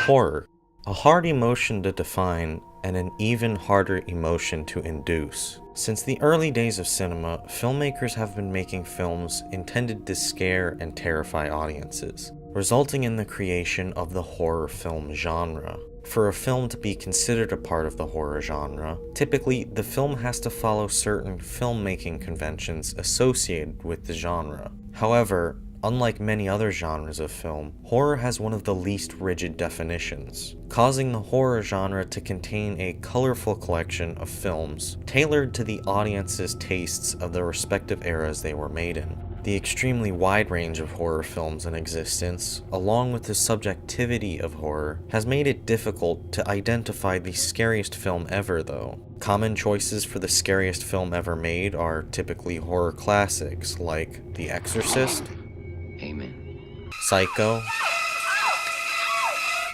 Horror, a hard emotion to define and an even harder emotion to induce. Since the early days of cinema, filmmakers have been making films intended to scare and terrify audiences, resulting in the creation of the horror film genre. For a film to be considered a part of the horror genre, typically the film has to follow certain filmmaking conventions associated with the genre. However, unlike many other genres of film, horror has one of the least rigid definitions, causing the horror genre to contain a colorful collection of films tailored to the audience's tastes of the respective eras they were made in. The extremely wide range of horror films in existence, along with the subjectivity of horror, has made it difficult to identify the scariest film ever, though. Common choices for the scariest film ever made are typically horror classics like The Exorcist, Amen, Psycho,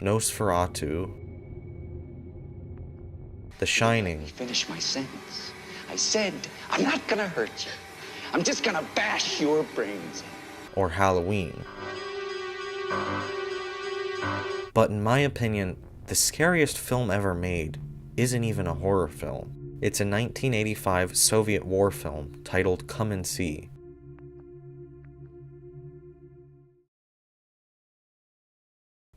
Nosferatu, The Shining. Finish my sentence. I said, I'm not gonna hurt you. I'm just gonna bash your brains in. Or Halloween. But in my opinion, the scariest film ever made isn't even a horror film. It's a 1985 Soviet war film titled Come and See.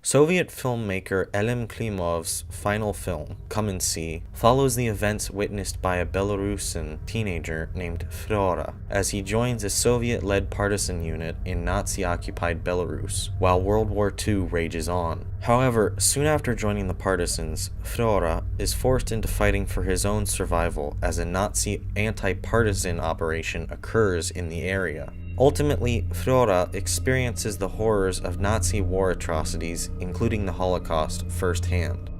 Soviet filmmaker Elim Klimov's final film, Come and See, follows the events witnessed by a Belarusian teenager named Fyodor as he joins a Soviet-led partisan unit in Nazi-occupied Belarus while World War II rages on. However, soon after joining the partisans, Fyodor is forced into fighting for his own survival as a Nazi anti-partisan operation occurs in the area. Ultimately, Fyodor experiences the horrors of Nazi war atrocities, including the Holocaust, firsthand.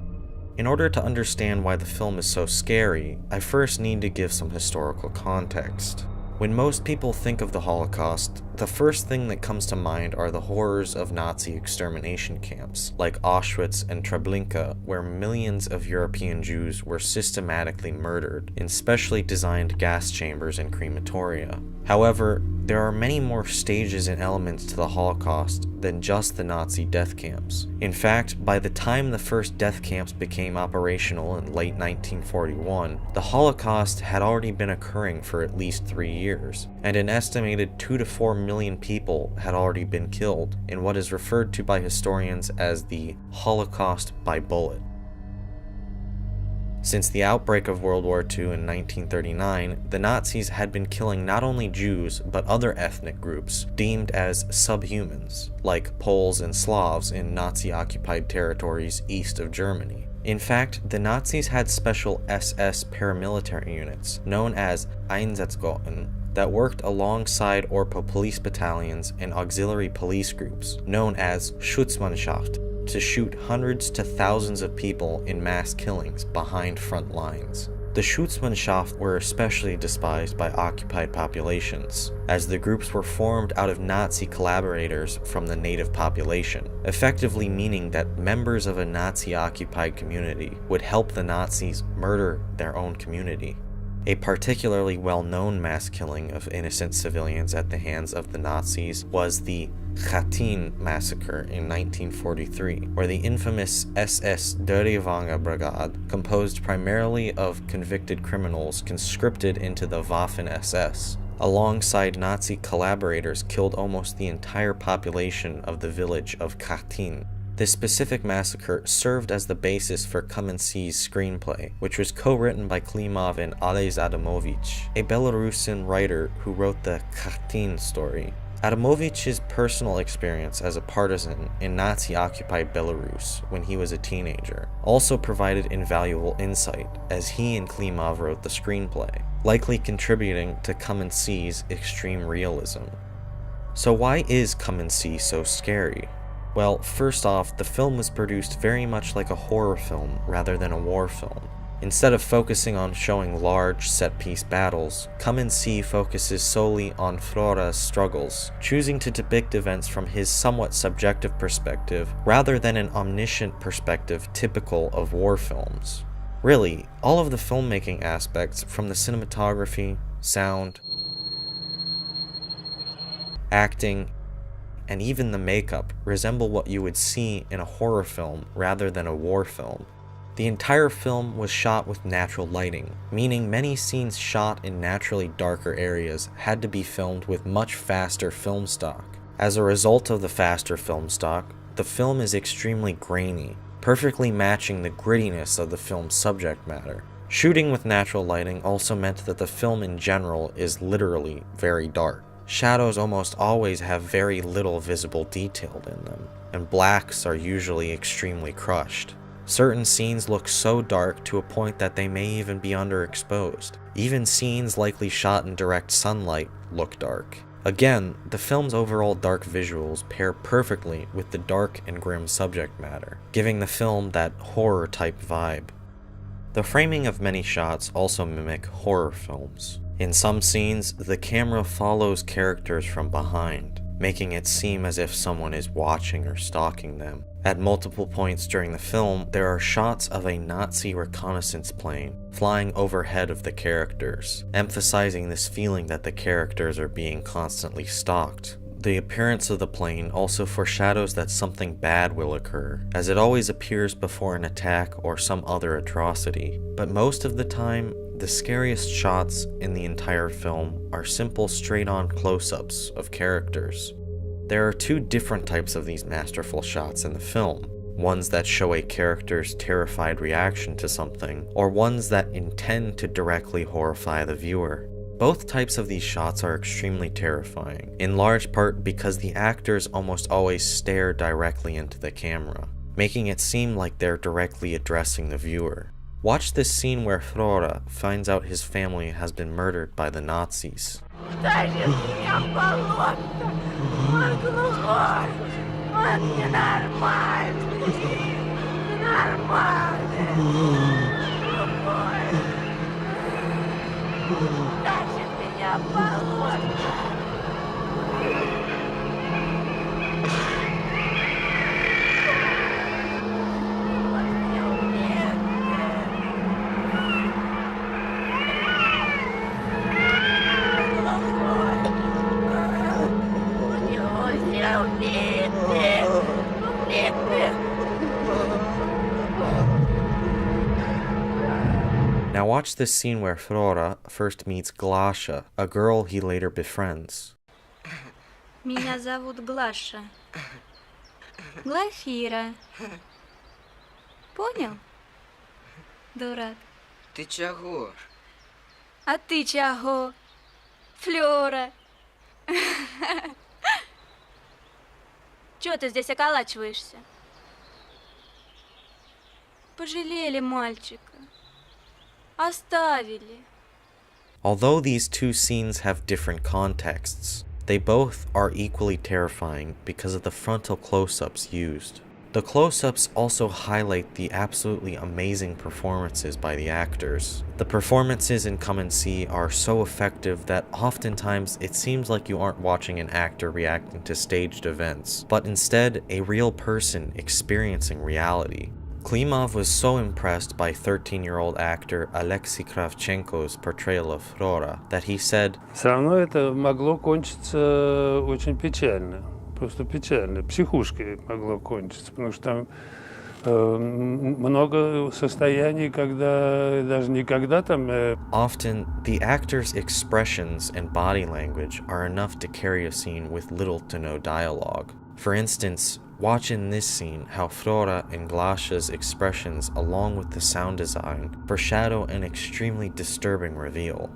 In order to understand why the film is so scary, I first need to give some historical context. When most people think of the Holocaust, the first thing that comes to mind are the horrors of Nazi extermination camps, like Auschwitz and Treblinka, where millions of European Jews were systematically murdered in specially designed gas chambers and crematoria. However, there are many more stages and elements to the Holocaust than just the Nazi death camps. In fact, by the time the first death camps became operational in late 1941, the Holocaust had already been occurring for at least 3 years, and an estimated 2 to 4 million people had already been killed in what is referred to by historians as the Holocaust by bullet. Since the outbreak of World War II in 1939, the Nazis had been killing not only Jews, but other ethnic groups deemed as subhumans, like Poles and Slavs in Nazi-occupied territories east of Germany. In fact, the Nazis had special SS paramilitary units, known as Einsatzgruppen, that worked alongside Orpo police battalions and auxiliary police groups, known as Schutzmannschaft, to shoot hundreds to thousands of people in mass killings behind front lines. The Schutzmannschaft were especially despised by occupied populations, as the groups were formed out of Nazi collaborators from the native population, effectively meaning that members of a Nazi-occupied community would help the Nazis murder their own community. A particularly well-known mass killing of innocent civilians at the hands of the Nazis was the Katyn massacre in 1943, where the infamous SS Dörriewanger Brigade, composed primarily of convicted criminals conscripted into the Waffen-SS, alongside Nazi collaborators, killed almost the entire population of the village of Katyn. This specific massacre served as the basis for Come and See's screenplay, which was co-written by Klimov and Aleš Adamovich, a Belarusian writer who wrote the Katyn story. Adamovich's personal experience as a partisan in Nazi-occupied Belarus when he was a teenager also provided invaluable insight, as he and Klimov wrote the screenplay, likely contributing to Come and See's extreme realism. So why is Come and See so scary? Well, first off, the film was produced very much like a horror film rather than a war film. Instead of focusing on showing large, set-piece battles, Come and See focuses solely on Fyodor's struggles, choosing to depict events from his somewhat subjective perspective rather than an omniscient perspective typical of war films. Really, all of the filmmaking aspects, from the cinematography, sound, acting, and even the makeup resemble what you would see in a horror film rather than a war film. The entire film was shot with natural lighting, meaning many scenes shot in naturally darker areas had to be filmed with much faster film stock. As a result of the faster film stock, the film is extremely grainy, perfectly matching the grittiness of the film's subject matter. Shooting with natural lighting also meant that the film in general is literally very dark. Shadows almost always have very little visible detail in them, and blacks are usually extremely crushed. Certain scenes look so dark to a point that they may even be underexposed. Even scenes likely shot in direct sunlight look dark. Again, the film's overall dark visuals pair perfectly with the dark and grim subject matter, giving the film that horror-type vibe. The framing of many shots also mimic horror films. In some scenes, the camera follows characters from behind, making it seem as if someone is watching or stalking them. At multiple points during the film, there are shots of a Nazi reconnaissance plane flying overhead of the characters, emphasizing this feeling that the characters are being constantly stalked. The appearance of the plane also foreshadows that something bad will occur, as it always appears before an attack or some other atrocity. But most of the time, the scariest shots in the entire film are simple straight-on close-ups of characters. There are two different types of these masterful shots in the film. Ones that show a character's terrified reaction to something, or ones that intend to directly horrify the viewer. Both types of these shots are extremely terrifying, in large part because the actors almost always stare directly into the camera, making it seem like they're directly addressing the viewer. Watch this scene where Flora finds out his family has been murdered by the Nazis. Now watch this scene where Flora first meets Glasha, a girl he later befriends. Меня зовут Глаша. Глафира. Понял? Дурак. Ты чего? А ты чего? Флёра. Чё ты здесь околачиваешься? Пожалели мальчика. Оставили. Although these two scenes have different contexts, they both are equally terrifying because of the frontal close-ups used. The close-ups also highlight the absolutely amazing performances by the actors. The performances in Come and See are so effective that oftentimes it seems like you aren't watching an actor reacting to staged events, but instead a real person experiencing reality. Klimov was so impressed by 13-year-old actor Alexei Kravchenko's portrayal of Flora that he said, Все равно это могло кончиться очень печально. Просто печально. Психушкой могло кончиться, потому что там много состояний, когда даже никогда там... Often, the actor's expressions and body language are enough to carry a scene with little to no dialogue. For instance, watch in this scene how Flora and Glasha's expressions along with the sound design foreshadow an extremely disturbing reveal.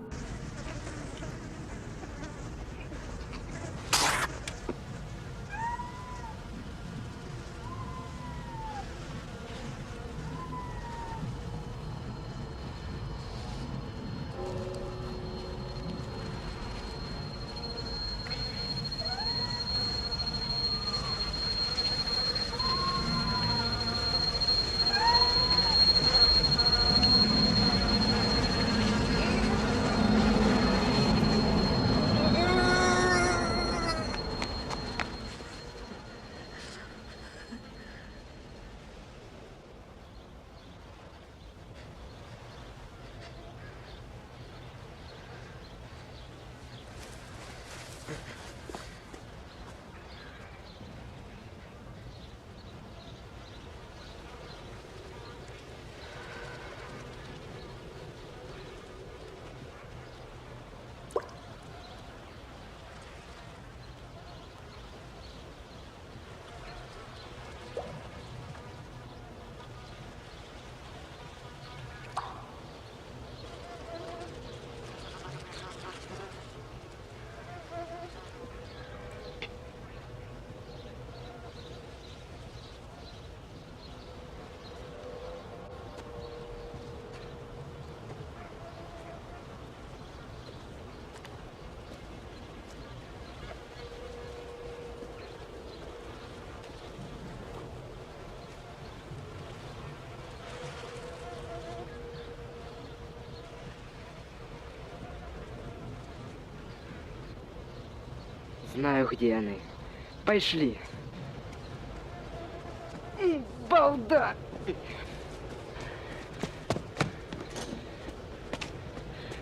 Знаю, где они. Пошли. Балда!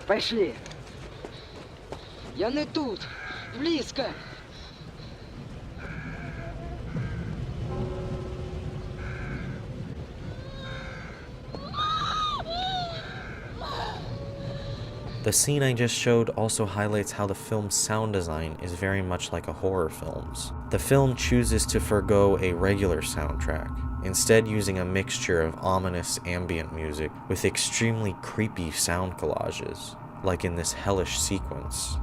Пошли. Я не тут. Близко. The scene I just showed also highlights how the film's sound design is very much like a horror film's. The film chooses to forego a regular soundtrack, instead using a mixture of ominous ambient music with extremely creepy sound collages, like in this hellish sequence.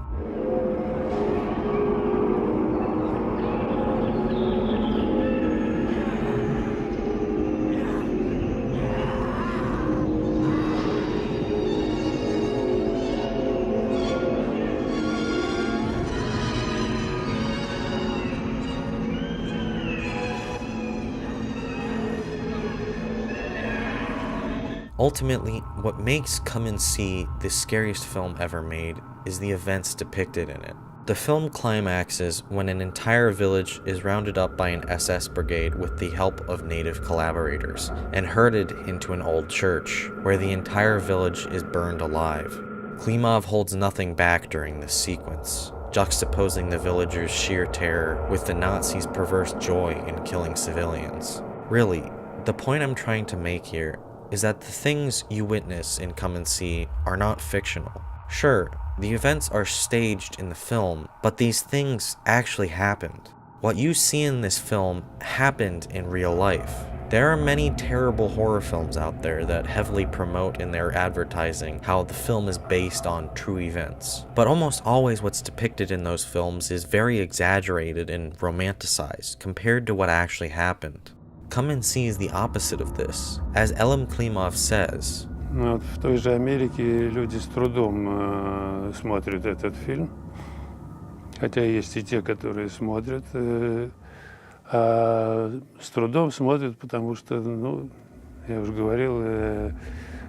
Ultimately, what makes Come and See the scariest film ever made is the events depicted in it. The film climaxes when an entire village is rounded up by an SS brigade with the help of native collaborators and herded into an old church, where the entire village is burned alive. Klimov holds nothing back during this sequence, juxtaposing the villagers' sheer terror with the Nazis' perverse joy in killing civilians. Really, the point I'm trying to make here is that the things you witness in Come and See are not fictional. Sure, the events are staged in the film, but these things actually happened. What you see in this film happened in real life. There are many terrible horror films out there that heavily promote in their advertising how the film is based on true events. But almost always what's depicted in those films is very exaggerated and romanticized compared to what actually happened. Come and See is the opposite of this. As Elem Klimov says, Вот в той же Америке люди с трудом смотрят этот фильм, хотя есть и те, которые смотрят, а с трудом смотрят, потому что, ну, я уже говорил,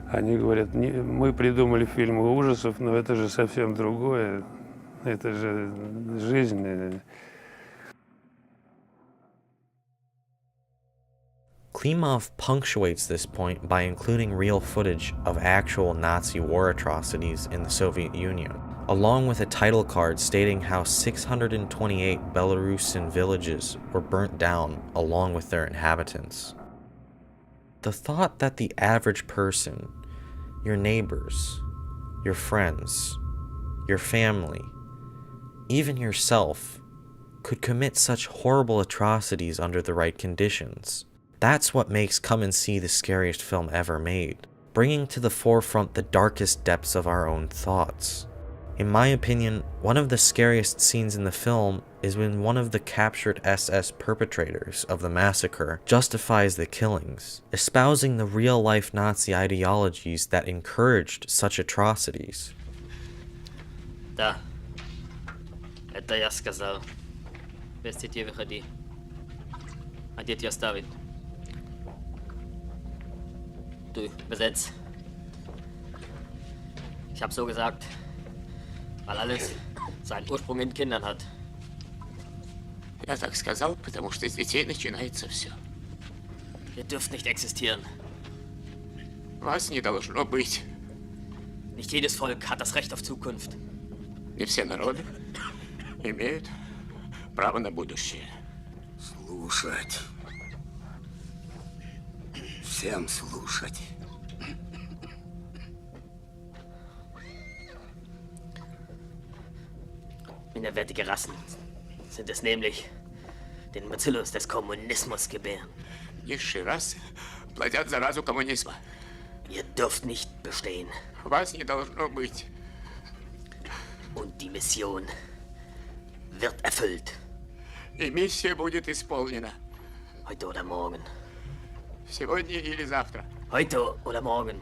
они говорят, мы придумали фильмы ужасов, но это же совсем другое, это же жизнь. Klimov punctuates this point by including real footage of actual Nazi war atrocities in the Soviet Union, along with a title card stating how 628 Belarusian villages were burnt down along with their inhabitants. The thought that the average person, your neighbors, your friends, your family, even yourself, could commit such horrible atrocities under the right conditions. That's what makes Come and See the scariest film ever made, bringing to the forefront the darkest depths of our own thoughts. In my opinion, one of the scariest scenes in the film is when one of the captured SS perpetrators of the massacre justifies the killings, espousing the real-life Nazi ideologies that encouraged such atrocities. Да, это я сказал. Без детей выходи. А дети оставить. Du, besetz. Ich hab so gesagt, weil alles seinen Ursprung in Kindern hat. Я так сказал, потому что с детей начинается все. Ihr dürft nicht existieren. Вас не должно быть. Nicht jedes Volk hat das Recht auf Zukunft. Не все народы имеют право на будущее. Слушать. Всем слушать. Minderwertige Rassen sind es nämlich, den Bacillus des Kommunismus gebären. Низшие расы плодят заразу коммунизма. Ihr dürft nicht bestehen. Вас не должно быть. Und die Mission wird erfüllt. И миссия будет исполнена. Heute oder morgen. Сегодня или завтра. Heute oder morgen.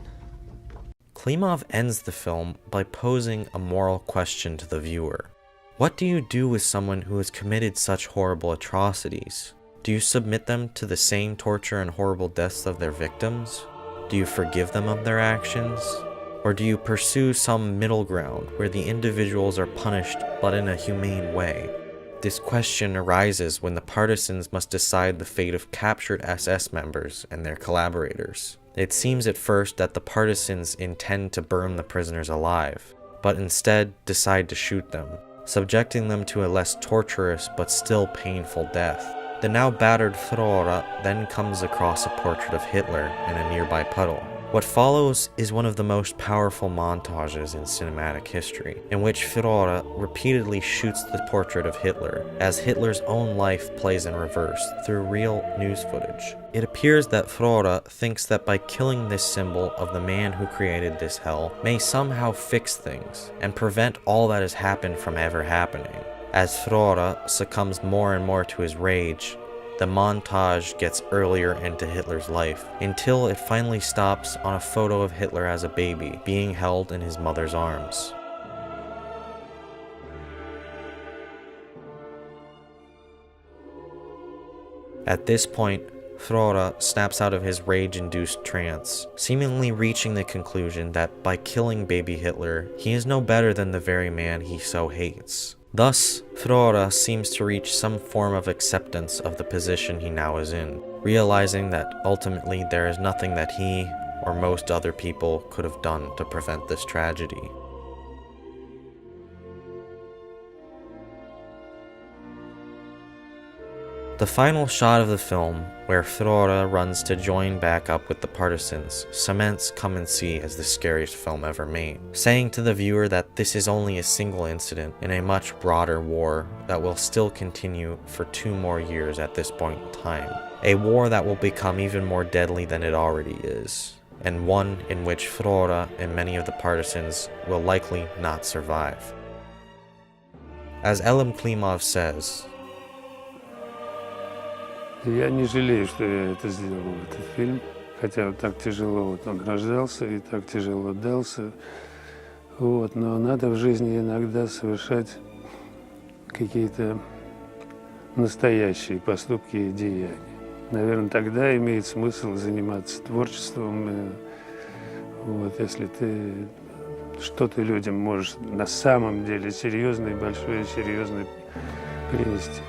Klimov ends the film by posing a moral question to the viewer. What do you do with someone who has committed such horrible atrocities? Do you submit them to the same torture and horrible deaths of their victims? Do you forgive them of their actions? Or do you pursue some middle ground where the individuals are punished but in a humane way? This question arises when the partisans must decide the fate of captured SS members and their collaborators. It seems at first that the partisans intend to burn the prisoners alive, but instead decide to shoot them, subjecting them to a less torturous but still painful death. The now battered Flora then comes across a portrait of Hitler in a nearby puddle. What follows is one of the most powerful montages in cinematic history, in which Flora repeatedly shoots the portrait of Hitler, as Hitler's own life plays in reverse through real news footage. It appears that Flora thinks that by killing this symbol of the man who created this hell may somehow fix things and prevent all that has happened from ever happening. As Flora succumbs more and more to his rage, the montage gets earlier into Hitler's life, until it finally stops on a photo of Hitler as a baby, being held in his mother's arms. At this point, Flora snaps out of his rage-induced trance, seemingly reaching the conclusion that by killing baby Hitler, he is no better than the very man he so hates. Thus, Flora seems to reach some form of acceptance of the position he now is in, realizing that ultimately there is nothing that he, or most other people, could have done to prevent this tragedy. The final shot of the film, where Flora runs to join back up with the partisans, cements Come and See as the scariest film ever made, saying to the viewer that this is only a single incident in a much broader war that will still continue for 2 more years at this point in time. A war that will become even more deadly than it already is, and one in which Flora and many of the partisans will likely not survive. As Elem Klimov says, Я не жалею, что я это сделал, этот фильм. Хотя вот так тяжело вот он рождался и так тяжело дался. Вот, но надо в жизни иногда совершать какие-то настоящие поступки и деяния. Наверное, тогда имеет смысл заниматься творчеством. Вот, если ты что-то людям можешь на самом деле серьезное, большое, серьезное принести.